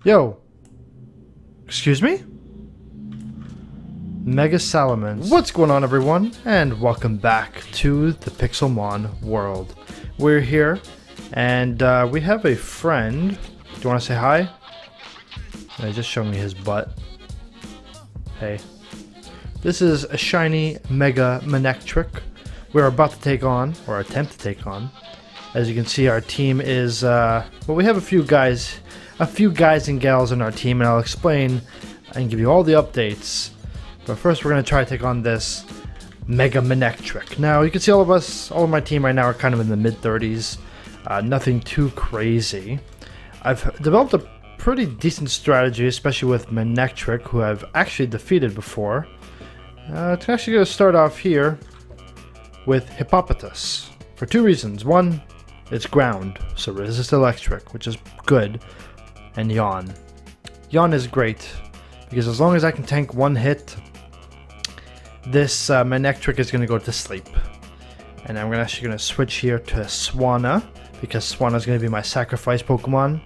Yo. Excuse me? Mega Salamence. What's going on, everyone? And welcome back to the Pixelmon world. We're here, and we have a friend. Do you want to say hi? He just showed me his butt. Hey. This is a shiny Mega Manectric we're about to take on, or attempt to take on. As you can see, our team is, well, we have a few guys and gals in our team, and I'll explain and give you all the updates. But first, we're going to try to take on this Mega Manectric. Now, you can see all of my team right now are kind of in the mid-30s. Nothing too crazy. I've developed a pretty decent strategy, especially with Manectric, who I've actually defeated before. It's actually going to start off here with Hippopotas for two reasons. One, it's ground, so resist electric, which is good, and Yawn. Yawn is great, because as long as I can tank one hit, this Manectric is going to go to sleep. And I'm actually going to switch here to Swanna, because Swanna is going to be my sacrifice Pokemon.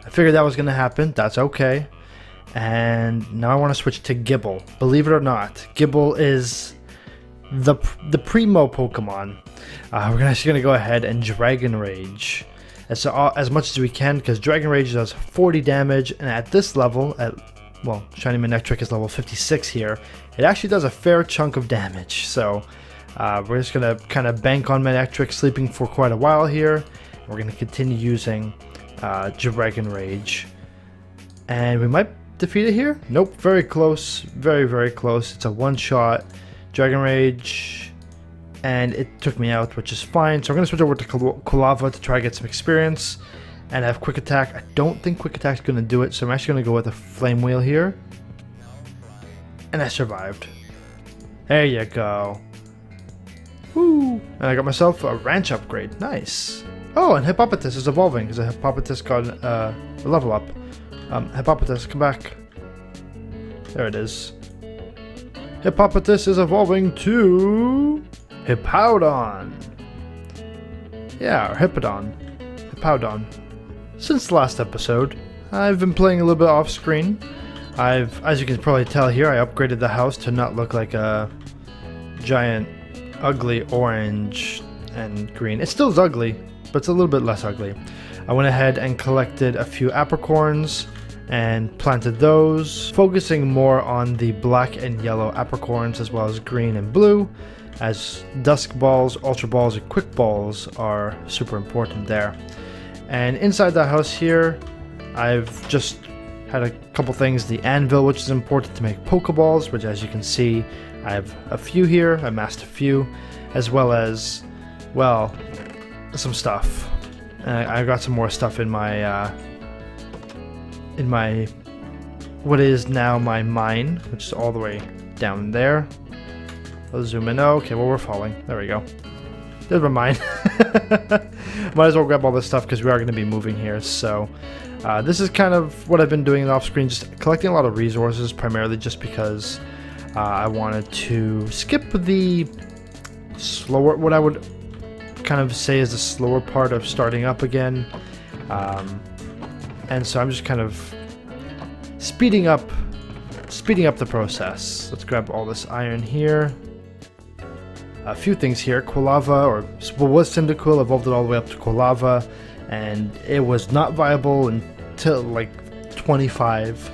I figured that was going to happen, that's okay. And now I want to switch to Gible. Believe it or not, Gible is the primo Pokemon. We're actually going to go ahead and Dragon Rage as much as we can, because Dragon Rage does 40 damage, and at this level, well, Shiny Manectric is level 56 here, it actually does a fair chunk of damage. So we're just going to kind of bank on Manectric sleeping for quite a while here. We're going to continue using Dragon Rage, and we might defeat it here. Nope, very close, very close. It's a one-shot Dragon Rage, and it took me out, which is fine. So we're going to switch over to Kulava to try to get some experience, and I have Quick Attack. I don't think Quick Attack's going to do it, so I'm actually going to go with a Flame Wheel here, and I survived. There you go. Woo! And I got myself a ranch upgrade. Nice. Oh, and Hippopotas is evolving, because a Hippopotas got a level up. Hippopotas, come back. There it is. Hippopotas is evolving to Hippowdon. Yeah, or Hippowdon. Hippowdon. Since the last episode, I've been playing a little bit off screen. As you can probably tell here, I upgraded the house to not look like a giant, ugly orange and green. It still is ugly, but it's a little bit less ugly. I went ahead and collected a few apricorns and planted those, focusing more on the black and yellow apricorns as well as green and blue, as dusk balls, ultra balls, and quick balls are super important there. And inside the house here, I've just had a couple things. The anvil, which is important to make Pokeballs, which, as you can see, I have a few here. I amassed a few, as well as, well, some stuff. I got some more stuff in my what is now my mine, which is all the way down there. I'll zoom in. Oh, okay, well, we're falling. There we go. There's my mine. Might as well grab all this stuff because we are going to be moving here. So this is kind of what I've been doing off screen, just collecting a lot of resources, primarily just because I wanted to skip the slower, what I would kind of say is the slower part of starting up again. And so I'm just kind of speeding up the process. Let's grab all this iron here. A few things here. Quilava, or what was Cyndaquil, evolved it all the way up to Quilava, and it was not viable until like 25.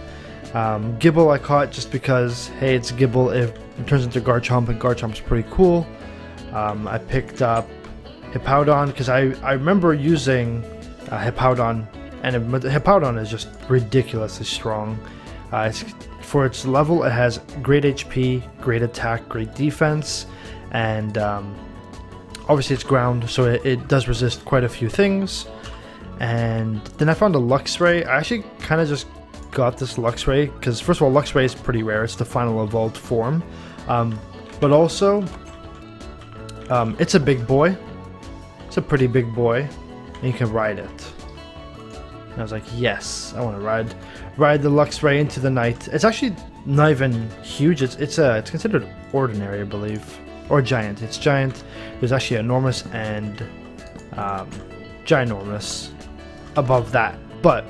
Gible I caught just because, hey, it's Gible. It turns into Garchomp, and Garchomp's pretty cool. I picked up Hippowdon because I remember using Hippowdon, and Hippowdon is just ridiculously strong. For its level, it has great HP, great attack, great defense, and obviously it's ground, so it does resist quite a few things. And then I found a Luxray. I actually kind of just got this Luxray because, first of all, Luxray is pretty rare. It's the final evolved form, but also it's a big boy. It's a pretty big boy, and you can ride it. And I was like, yes, I want to ride the Luxray into the night. It's actually not even huge. It's considered ordinary, I believe, or giant. It's giant. There's actually enormous and ginormous above that. But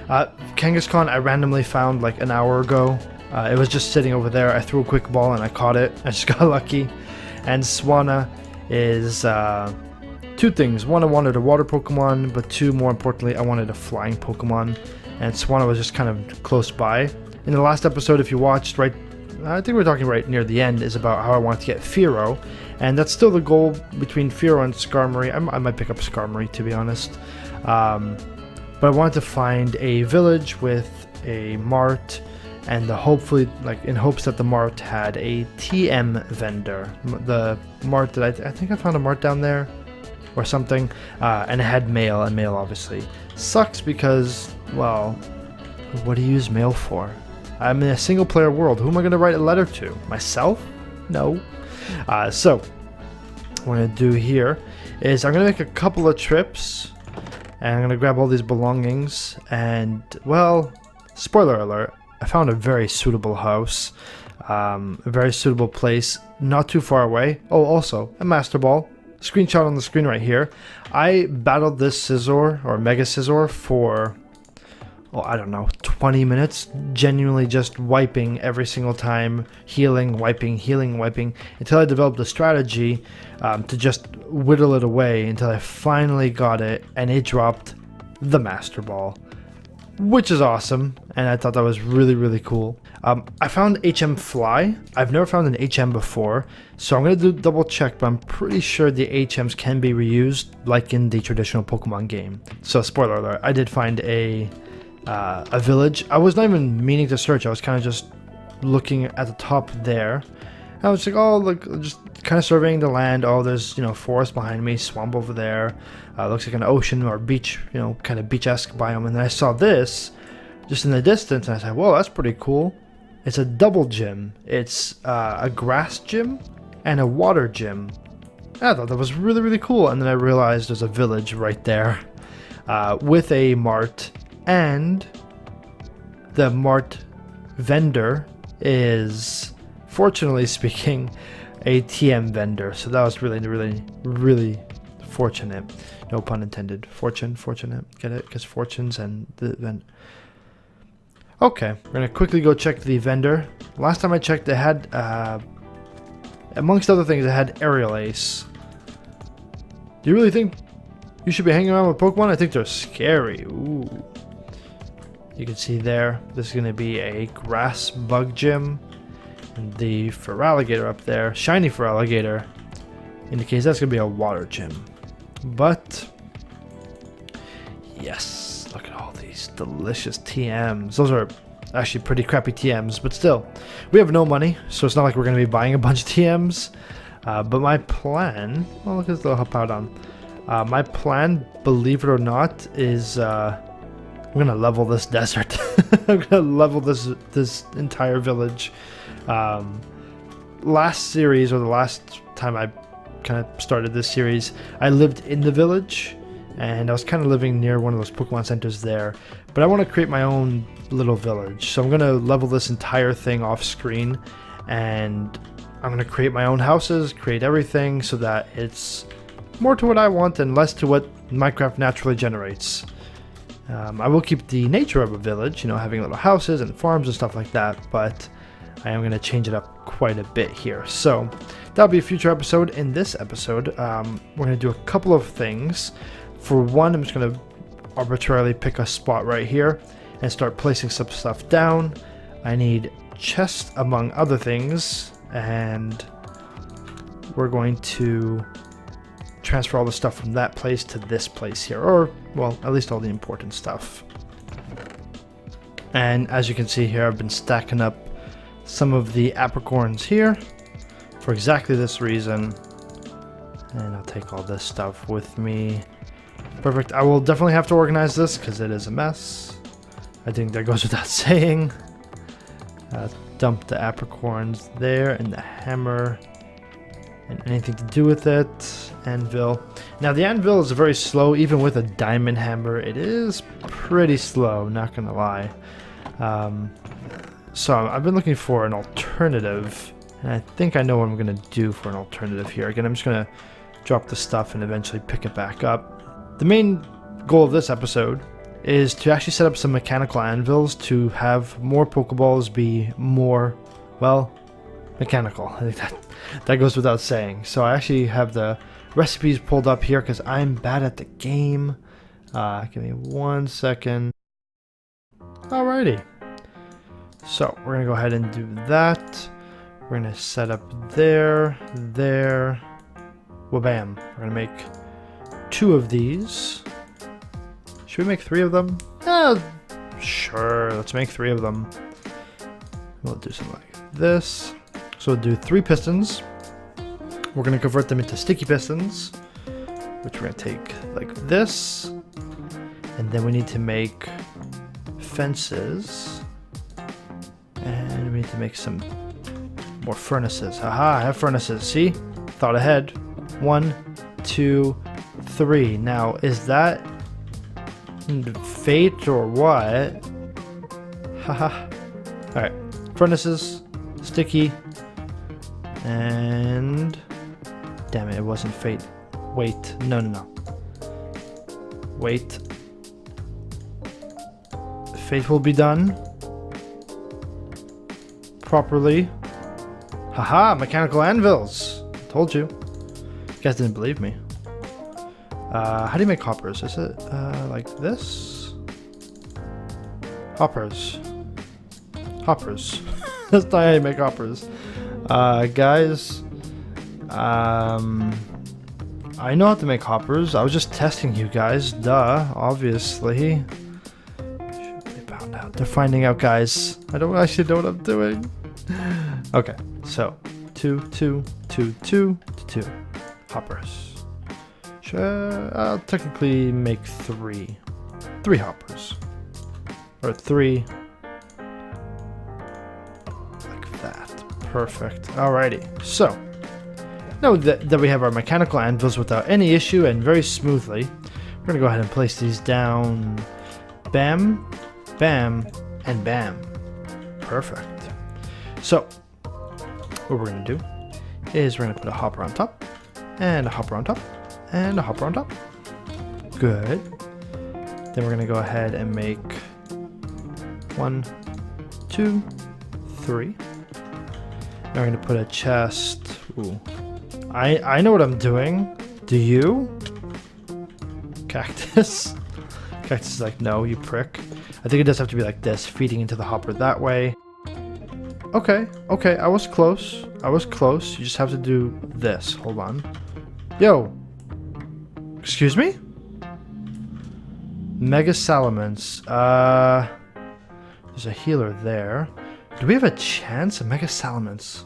Kangaskhan I randomly found like an hour ago. It was just sitting over there. I threw a quick ball and I caught it. I just got lucky. And Swanna is two things. One, I wanted a water Pokemon, but two, more importantly, I wanted a flying Pokemon. And Swanna was just kind of close by. In the last episode, if you watched, right, I think we're talking right near the end, is about how I want to get Fearow. And that's still the goal between Fearow and Skarmory. I might pick up Skarmory, to be honest. But I wanted to find a village with a mart, and hopefully, like in hopes that the mart had a TM vendor. The mart that I think I found a mart down there or something, and it had mail, and mail obviously sucks because, well, what do you use mail for? I'm in a single player world. Who am I going to write a letter to? Myself? No. So what I'm going to do here is I'm going to make a couple of trips, and I'm going to grab all these belongings, and, well, spoiler alert, I found a very suitable house, a very suitable place, not too far away. Oh, also, a Master Ball. Screenshot on the screen right here. I battled this Scizor, or Mega Scizor, for, oh, I don't know, 20 minutes, genuinely just wiping every single time, healing, wiping, until I developed a strategy to just whittle it away until I finally got it, and it dropped the Master Ball, which is awesome, and I thought that was really, really cool. I found HM Fly. I've never found an HM before, so I'm going to do double check, but I'm pretty sure the HMs can be reused like in the traditional Pokemon game. So spoiler alert, I did find a village. I was not even meaning to search. I was kind of just looking at the top there. I was like, oh, look, just kind of surveying the land. Oh, there's, you know, forest behind me, swamp over there. Looks like an ocean or beach, you know, kind of beach-esque biome. And then I saw this just in the distance, and I said, whoa, that's pretty cool. It's a double gym. It's a grass gym and a water gym. I thought that was really, really cool. And then I realized there's a village right there with a mart. And the mart vendor is, fortunately speaking, a TM vendor. So that was really, really, really fortunate. No pun intended. Fortunate. Get it? Because fortunes and the vendor. Okay, we're going to quickly go check the vendor. Last time I checked, it had, amongst other things, it had Aerial Ace. Do you really think you should be hanging around with Pokemon? I think they're scary. Ooh. You can see there, this is going to be a grass bug gym. And the Feraligatr up there, shiny Feraligatr, indicates that's going to be a water gym. But, yes, look at all these delicious TMs. Those are actually pretty crappy TMs, but still, we have no money, so it's not like we're going to be buying a bunch of TMs. But my plan, well, look at this little Hippowdon. My plan, believe it or not, is I'm gonna level this desert. I'm gonna level this entire village. Last series, or the last time I kind of started this series, I lived in the village, and I was kind of living near one of those Pokemon centers there. But I want to create my own little village, so I'm gonna level this entire thing off screen, and I'm gonna create my own houses, create everything so that it's more to what I want and less to what Minecraft naturally generates. I will keep the nature of a village, you know, having little houses and farms and stuff like that, but I am going to change it up quite a bit here. So that'll be a future episode. In this episode, we're going to do a couple of things. For one, I'm just going to arbitrarily pick a spot right here and start placing some stuff down. I need chests among other things, and we're going to transfer all the stuff from that place to this place here, or, well, at least all the important stuff. And as you can see here, I've been stacking up some of the apricorns here for exactly this reason, and I'll take all this stuff with me. Perfect. I will definitely have to organize this because it is a mess. I think that goes without saying. Dump the apricorns there, and the hammer and anything to do with it. Anvil. Now the anvil is very slow, even with a diamond hammer. It is pretty slow, not gonna lie. So I've been looking for an alternative, and I think I know what I'm gonna do for an alternative here. Again, I'm just gonna drop the stuff and eventually pick it back up. The main goal of this episode is to actually set up some mechanical anvils to have more Pokeballs be more, well, mechanical. I think that goes without saying. So I actually have the recipes pulled up here because I'm bad at the game. Give me 1 second. Alrighty. So we're gonna go ahead and do that. We're gonna set up there. Well, bam. We're gonna make 2 of these. Should we make 3 of them? Sure. Let's make 3 of them. We'll do something like this. So we'll do 3 pistons. We're gonna convert them into sticky pistons, which we're gonna take like this. And then we need to make fences. And we need to make some more furnaces. Haha, I have furnaces. See? Thought ahead. 1, 2, 3. Now, is that fate or what? Haha. Alright. Furnaces. Sticky. And... damn it, it wasn't fate. Wait. No. Wait. Fate will be done properly. Haha, mechanical anvils. Told you. You guys didn't believe me. How do you make hoppers? Is it like this? Hoppers. That's not how you make hoppers. Guys, I know how to make hoppers. I was just testing you guys. Duh, obviously. They're finding out, guys. I don't actually know what I'm doing. Okay, so 2, 2, 2, 2, 2 hoppers. I'll technically make 3 hoppers, or 3 like that. Perfect. Alrighty. So now that we have our mechanical anvils without any issue and very smoothly, we're gonna go ahead and place these down. Bam. Bam, and bam. Perfect. So, what we're going to do is we're going to put a hopper on top, and a hopper on top, and a hopper on top. Good. Then we're going to go ahead and make 1, 2, 3. Now we're going to put a chest. Ooh. I know what I'm doing. Do you? Cactus? Cactus is like, no, you prick. I think it does have to be like this, feeding into the hopper that way. Okay, I was close. You just have to do this. Hold on. Yo! Excuse me? Mega Salamence. There's a healer there. Do we have a chance? A Mega Salamence.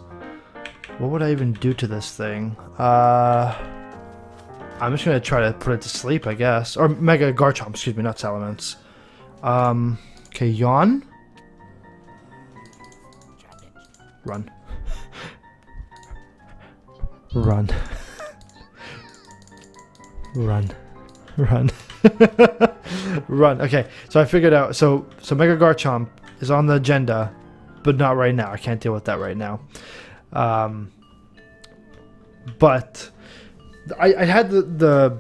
What would I even do to this thing? I'm just gonna try to put it to sleep, I guess. Or Mega Garchomp, excuse me, not Salamence. Okay, yawn. Run. Run. Run. Run. Okay, so I figured out. So Mega Garchomp is on the agenda, but not right now. I can't deal with that right now. But I had the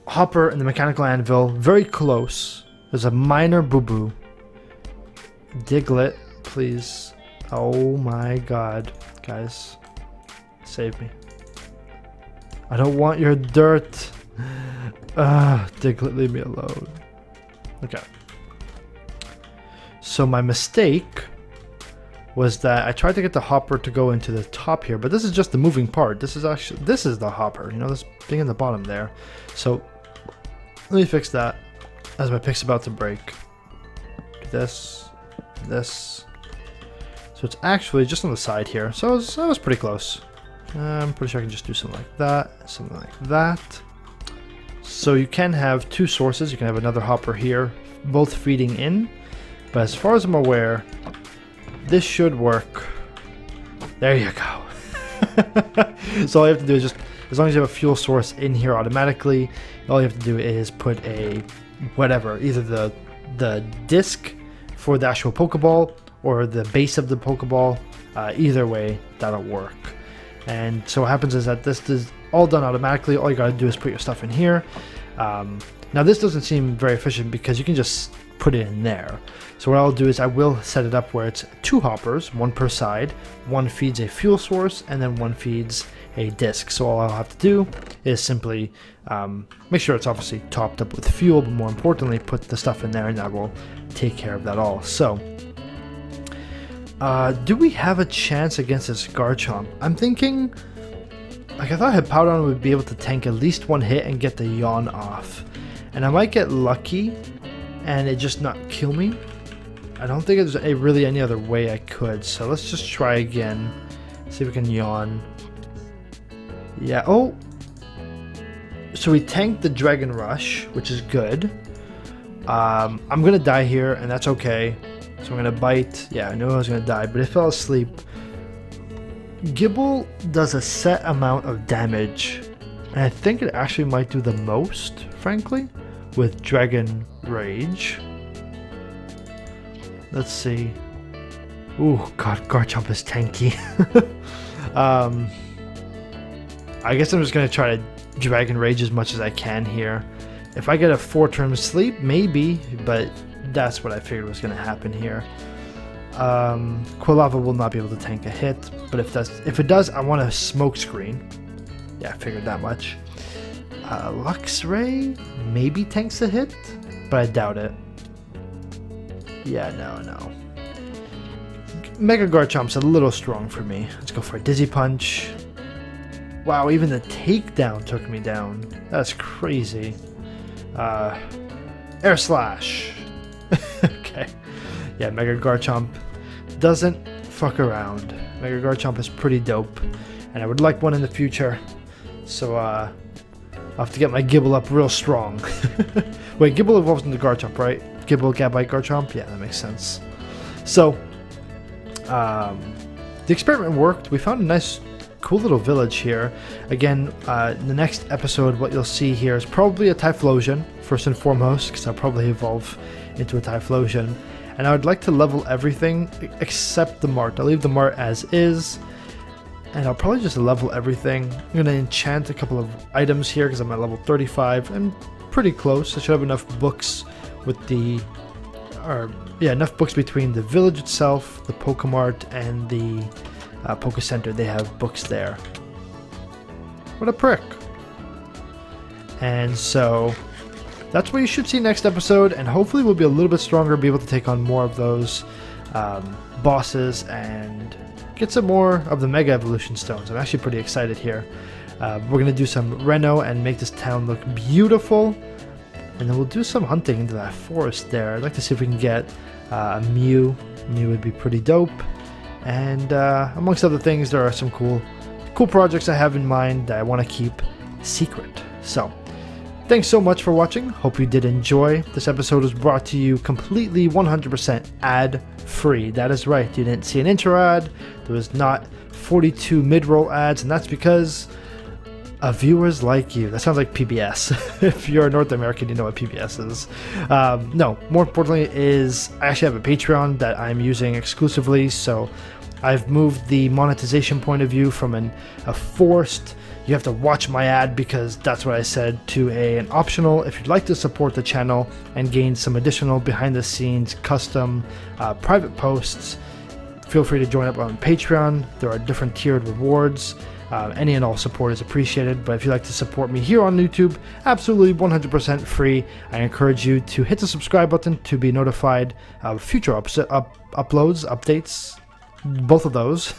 hopper and the mechanical anvil very close. There's a minor boo-boo. Diglett, please. Oh my god. Guys, save me. I don't want your dirt. Diglett, leave me alone. Okay. So my mistake was that I tried to get the hopper to go into the top here, but this is just the moving part. This is the hopper, you know, this thing in the bottom there. So let me fix that as my pick's about to break. Do this. So it's actually just on the side here. So I was pretty close. I'm pretty sure I can just do something like that, something like that. So you can have 2 sources. You can have another hopper here, both feeding in. But as far as I'm aware, this should work. There you go. So all you have to do is just, as long as you have a fuel source in here automatically, all you have to do is put a whatever, either the disc for the actual Pokeball or the base of the Pokeball. Either way, that'll work. And so what happens is that this is all done automatically. All you gotta do is put your stuff in here. Now this doesn't seem very efficient because you can just put it in there. So what I'll do is I will set it up where it's 2 hoppers, 1 per side. One feeds a fuel source and then one feeds a disc. So all I'll have to do is simply make sure it's obviously topped up with fuel, but more importantly put the stuff in there and that will take care of that all. So do we have a chance against this Garchomp? I'm thinking, like, I thought Hippowdon would be able to tank at least 1 hit and get the yawn off. And I might get lucky and it just not kill me. I don't think there's really any other way I could. So let's just try again. See if we can yawn. Yeah, oh. So we tanked the Dragon Rush, which is good. I'm going to die here and that's okay. So I'm going to bite. Yeah, I knew I was going to die, but it fell asleep. Gible does a set amount of damage. And I think it actually might do the most, frankly, with Dragon Rage. Let's see. Ooh, God, Garchomp is tanky. I guess I'm just going to try to Dragon Rage as much as I can here. If I get a 4-turn sleep, maybe, but that's what I figured was going to happen here. Quilava will not be able to tank a hit, but if it does, I want a smoke screen. Yeah, I figured that much. Luxray maybe tanks a hit, but I doubt it. Yeah, no. Mega Garchomp's a little strong for me. Let's go for a Dizzy Punch. Wow, even the takedown took me down. That's crazy. Air Slash. Okay. Yeah, Mega Garchomp doesn't fuck around. Mega Garchomp is pretty dope, and I would like one in the future. So I'll have to get my Gible up real strong. Wait, Gible evolves into Garchomp, right? Gible, Gabite, Garchomp? Yeah, that makes sense. So, the experiment worked. We found a nice, cool little village here. Again, in the next episode, what you'll see here is probably a Typhlosion, first and foremost, because I'll probably evolve into a Typhlosion. And I would like to level everything except the Mart. I'll leave the Mart as is. And I'll probably just level everything. I'm going to enchant a couple of items here because I'm at level 35. I'm pretty close. I should have enough books with enough books between the village itself, the Pokemart, and the Poke Center. They have books there. What a prick. And so that's what you should see next episode, and hopefully we'll be a little bit stronger, be able to take on more of those bosses and get some more of the Mega Evolution Stones. I'm actually pretty excited here. We're going to do some Reno and make this town look beautiful. And then we'll do some hunting into that forest there. I'd like to see if we can get a Mew. Mew would be pretty dope. And amongst other things, there are some cool projects I have in mind that I want to keep secret. So, thanks so much for watching. Hope you did enjoy. This episode was brought to you completely 100% ad-free. That is right. You didn't see an intro ad. There was not 42 mid-roll ads, and that's because of viewers like you. That sounds like PBS. If you're a North American, you know what PBS is. No, more importantly is I actually have a Patreon that I'm using exclusively, so I've moved the monetization point of view from a forced, you have to watch my ad because that's what I said, to an optional. If you'd like to support the channel and gain some additional behind the scenes custom private posts, feel free to join up on Patreon. There are different tiered rewards. Any and all support is appreciated, but if you'd like to support me here on YouTube, absolutely 100% free. I encourage you to hit the subscribe button to be notified of future uploads, updates, both of those.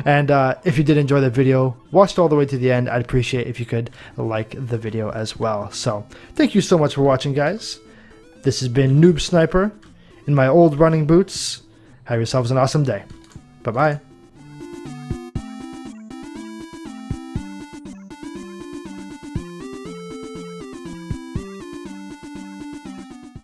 And if you did enjoy the video, watched all the way to the end, I'd appreciate if you could like the video as well. So thank you so much for watching, guys. This has been NoobSniper in my old running boots. Have yourselves an awesome day. Bye-bye.